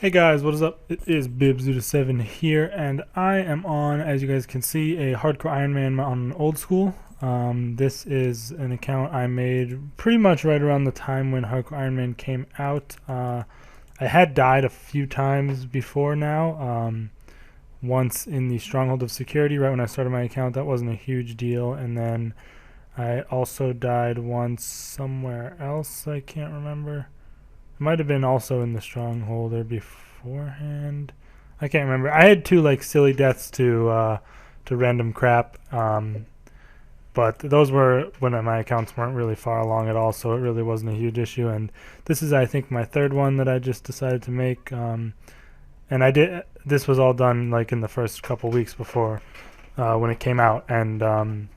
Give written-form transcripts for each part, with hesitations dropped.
Hey guys, what is up? It is Bibs07 here, and I am on, as you guys can see, a hardcore Iron Man on old school. This is an account I made pretty much right around the time when hardcore Iron Man came out. I had died a few times before now. Once in the Stronghold of Security, right when I started my account, that wasn't a huge deal, and then I also died once somewhere else. I can't remember. Might have been also in the stronghold or beforehand. I can't remember. I had two like silly deaths to random crap, but those were when my accounts weren't really far along at all, so it really wasn't a huge issue. And this is, I think, my third one that I just decided to make. And I did. This was all done like in the first couple weeks before when it came out, and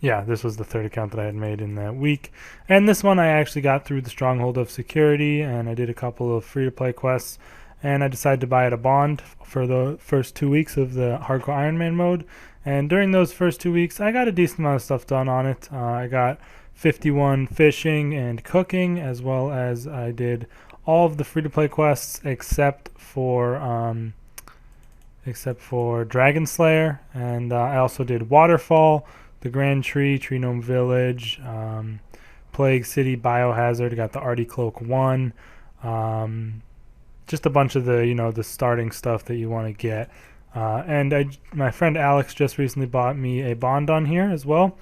yeah, this was the third account that I had made in that week. And this one I actually got through the Stronghold of Security, and I did a couple of free-to-play quests, and I decided to buy it a bond for the first 2 weeks of the Hardcore Iron Man mode. And during those first 2 weeks, I got a decent amount of stuff done on it. I got 51 fishing and cooking, as well as I did all of the free-to-play quests except for Dragon Slayer, and I also did Waterfall, the Grand Tree, Tree Gnome Village, Plague City, Biohazard. Got the Artie Cloak 1. Just a bunch of the starting stuff that you want to get. And my friend Alex just recently bought me a bond on here as well.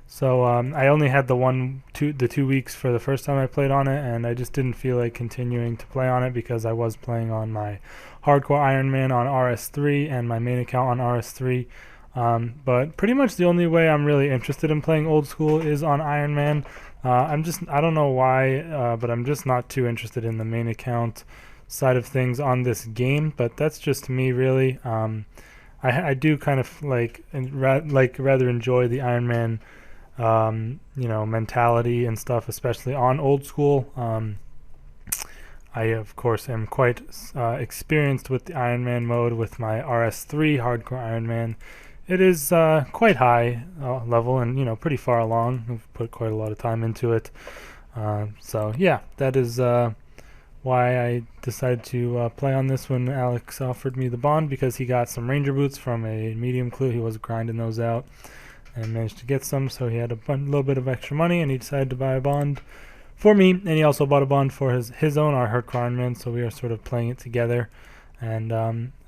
So I only had the 2 weeks for the first time I played on it, and I just didn't feel like continuing to play on it because I was playing on my Hardcore Iron Man on RS3 and my main account on RS3. But pretty much the only way I'm really interested in playing old school is on Iron Man. I don't know why, but I'm just not too interested in the main account side of things on this game, but that's just me really. I do kind of rather enjoy the Iron Man mentality and stuff, especially on old school. I, of course, am quite experienced with the Iron Man mode with my RS3 Hardcore Iron Man. It is quite high level and, pretty far along. I've put quite a lot of time into it. So, yeah, that is why I decided to play on this when Alex offered me the bond, because he got some Ranger Boots from a medium clue. He was grinding those out and managed to get some, so he had a little bit of extra money, and he decided to buy a bond for me, and he also bought a bond for his own Hardcore Iron Man, so we are sort of playing it together. And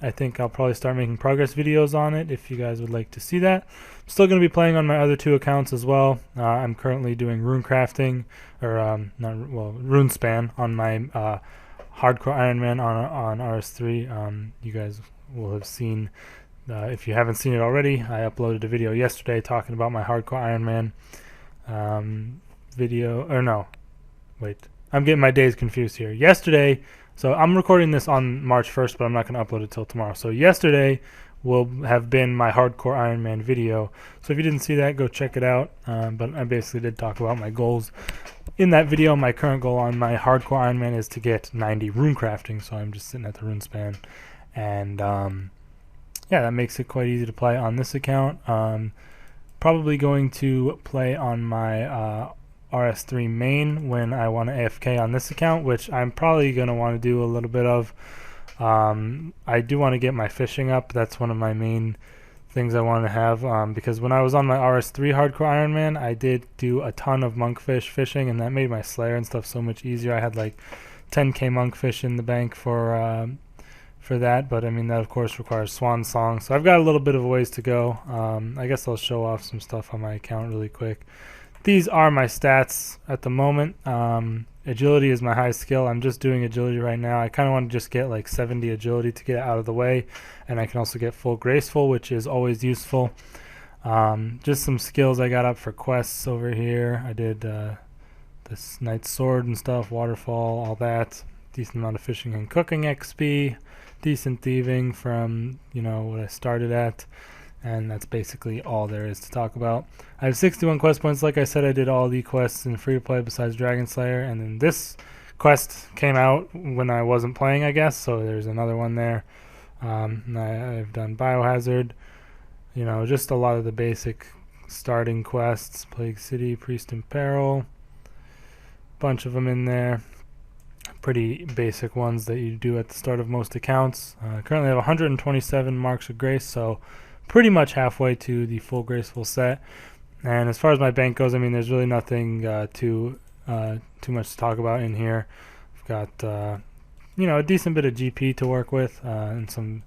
I think I'll probably start making progress videos on it if you guys would like to see that. I'm still going to be playing on my other two accounts as well. I'm currently doing rune crafting, or rune span on my Hardcore Iron Man on RS3. You guys will have seen, if you haven't seen it already, I uploaded a video yesterday talking about my Hardcore Iron Man video, or no, wait, I'm getting my days confused here. Yesterday, so I'm recording this on March 1st, but I'm not going to upload it till tomorrow. So yesterday will have been my Hardcore Iron Man video. So if you didn't see that, go check it out. But I basically did talk about my goals in that video. My current goal on my Hardcore Iron Man is to get 90 rune crafting, so I'm just sitting at the rune span. And yeah, that makes it quite easy to play on this account. Probably going to play on my RS3 main when I want to AFK on this account, which I'm probably going to want to do a little bit of. I do want to get my fishing up. That's one of my main things I want to have, because when I was on my RS3 Hardcore Iron Man, I did do a ton of monkfish fishing, and that made my Slayer and stuff so much easier. I had like 10k monkfish in the bank for that, but I mean that of course requires Swan Song, so I've got a little bit of a ways to go. I guess I'll show off some stuff on my account really quick. These are my stats at the moment. Agility is my highest skill. I'm just doing agility right now. I kind of want to just get like 70 agility to get out of the way, and I can also get full graceful, which is always useful. Just some skills I got up for quests over here. I did this Knight's Sword and stuff, Waterfall, all that. Decent amount of fishing and cooking XP. Decent thieving from what I started at. And that's basically all there is to talk about. I have 61 quest points. Like I said, I did all the quests in free-to-play besides Dragon Slayer. And then this quest came out when I wasn't playing, I guess. So there's another one there. I've done Biohazard. Just a lot of the basic starting quests. Plague City, Priest in Peril. Bunch of them in there. pretty basic ones that you do at the start of most accounts. Currently I have 127 marks of grace, so pretty much halfway to the full graceful set. And as far as my bank goes, I mean, there's really nothing too much to talk about in here. I've got a decent bit of GP to work with, and some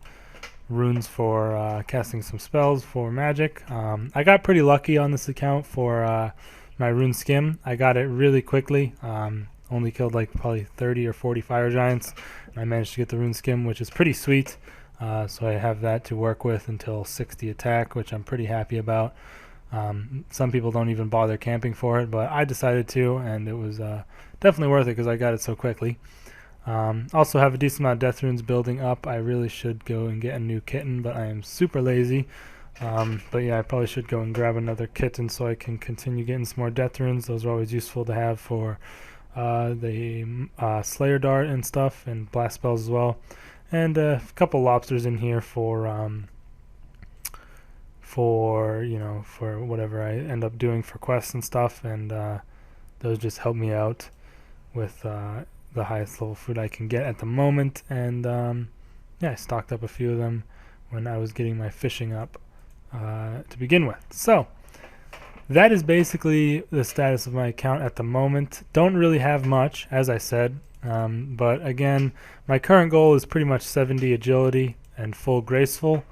runes for casting some spells for magic. I got pretty lucky on this account for my rune skim. I got it really quickly. Only killed like probably 30 or 40 fire giants, and I managed to get the rune skim, which is pretty sweet. So I have that to work with until 60 attack, which I'm pretty happy about. Some people don't even bother camping for it, but I decided to, and it was definitely worth it because I got it so quickly. Also have a decent amount of death runes building up. I really should go and get a new kitten, but I am super lazy. But yeah, I probably should go and grab another kitten so I can continue getting some more death runes. Those are always useful to have for the Slayer Dart and stuff, and blast spells as well. And a couple lobsters in here for whatever I end up doing for quests and stuff, and those just help me out with the highest level food I can get at the moment. And yeah, I stocked up a few of them when I was getting my fishing up to begin with. So that is basically the status of my account at the moment. Don't really have much, as I said, but again, my current goal is pretty much 70 agility and full graceful.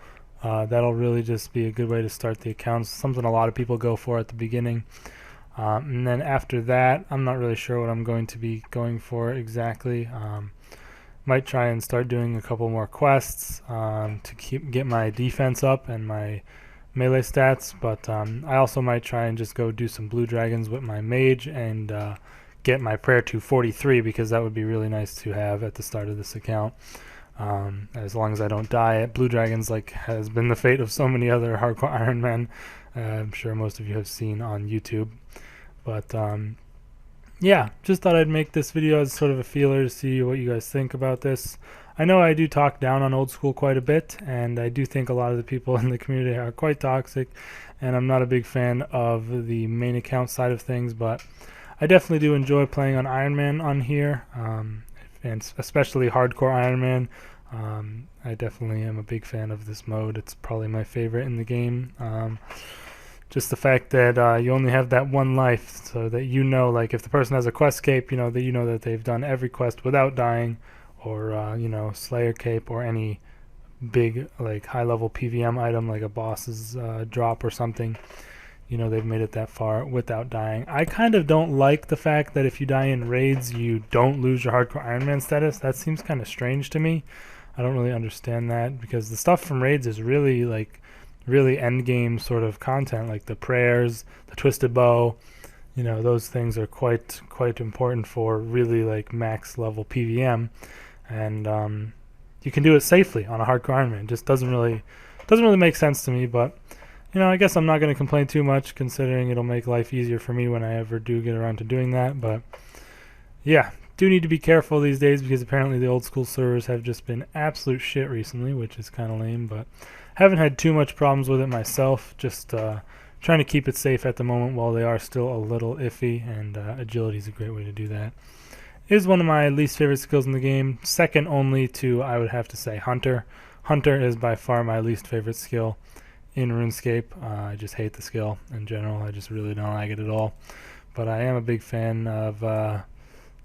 That'll really just be a good way to start the account, something a lot of people go for at the beginning. And then after that, I'm not really sure what I'm going to be going for exactly. Might try and start doing a couple more quests to get my defense up and my melee stats, but I also might try and just go do some blue dragons with my mage and get my prayer to 43, because that would be really nice to have at the start of this account. As long as I don't die. Blue dragons, like, has been the fate of so many other hardcore Iron Men. I'm sure most of you have seen on YouTube. But yeah, just thought I'd make this video as sort of a feeler to see what you guys think about this. I know I do talk down on old school quite a bit, and I do think a lot of the people in the community are quite toxic, and I'm not a big fan of the main account side of things, but I definitely do enjoy playing on Iron Man on here, and especially hardcore Iron Man. I definitely am a big fan of this mode. It's probably my favorite in the game. Just the fact that you only have that one life, so that like, if the person has a quest cape, that they've done every quest without dying, or Slayer cape, or any big, like, high level PVM item like a boss's drop or something. They've made it that far without dying. I kind of don't like the fact that if you die in raids, you don't lose your hardcore Iron Man status. That seems kind of strange to me. I don't really understand that, because the stuff from raids is really, like, really end game sort of content, like the prayers, the twisted bow. Those things are quite important for really, like, max level PVM, and you can do it safely on a hardcore Iron Man. It just doesn't really make sense to me, but I guess I'm not going to complain too much, considering it'll make life easier for me when I ever do get around to doing that. But yeah, do need to be careful these days, because apparently the old school servers have just been absolute shit recently, which is kind of lame, but haven't had too much problems with it myself. Just trying to keep it safe at the moment while they are still a little iffy, and agility is a great way to do that. It is one of my least favorite skills in the game, second only to, I would have to say, Hunter. Hunter is by far my least favorite skill in RuneScape. I just hate the skill in general. I just really don't like it at all. But I am a big fan of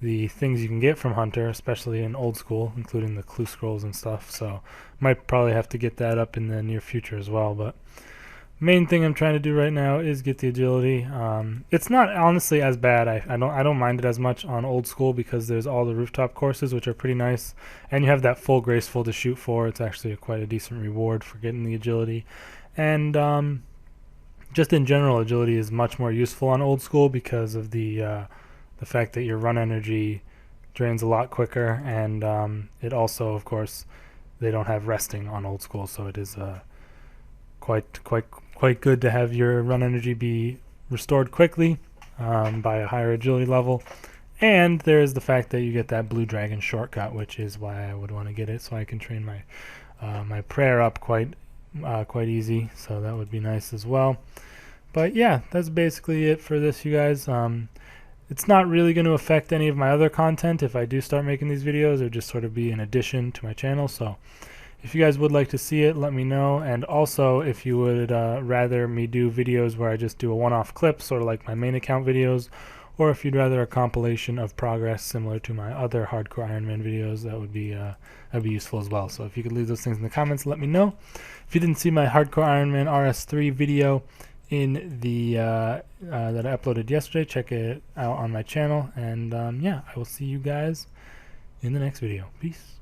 the things you can get from Hunter, especially in old school, including the clue scrolls and stuff. So might probably have to get that up in the near future as well. But main thing I'm trying to do right now is get the agility. It's not honestly as bad. I don't mind it as much on old school, because there's all the rooftop courses, which are pretty nice, and you have that full graceful to shoot for. It's actually quite a decent reward for getting the agility. And just in general, agility is much more useful on old school, because of the fact that your run energy drains a lot quicker, and it also, of course, they don't have resting on old school, so it is quite good to have your run energy be restored quickly by a higher agility level. And there is the fact that you get that blue dragon shortcut, which is why I would want to get it, so I can train my prayer up quite easy. So that would be nice as well. But yeah, that's basically it for this, you guys. It's not really going to affect any of my other content if I do start making these videos. It would just sort of be an addition to my channel. So if you guys would like to see it, let me know. And also, if you would rather me do videos where I just do a one-off clip, sort of like my main account videos, or if you'd rather a compilation of progress similar to my other hardcore Ironman videos, that would be that'd be useful as well. So if you could leave those things in the comments, let me know. If you didn't see my hardcore Ironman RS3 video in the that I uploaded yesterday, check it out on my channel. And yeah, I will see you guys in the next video. Peace.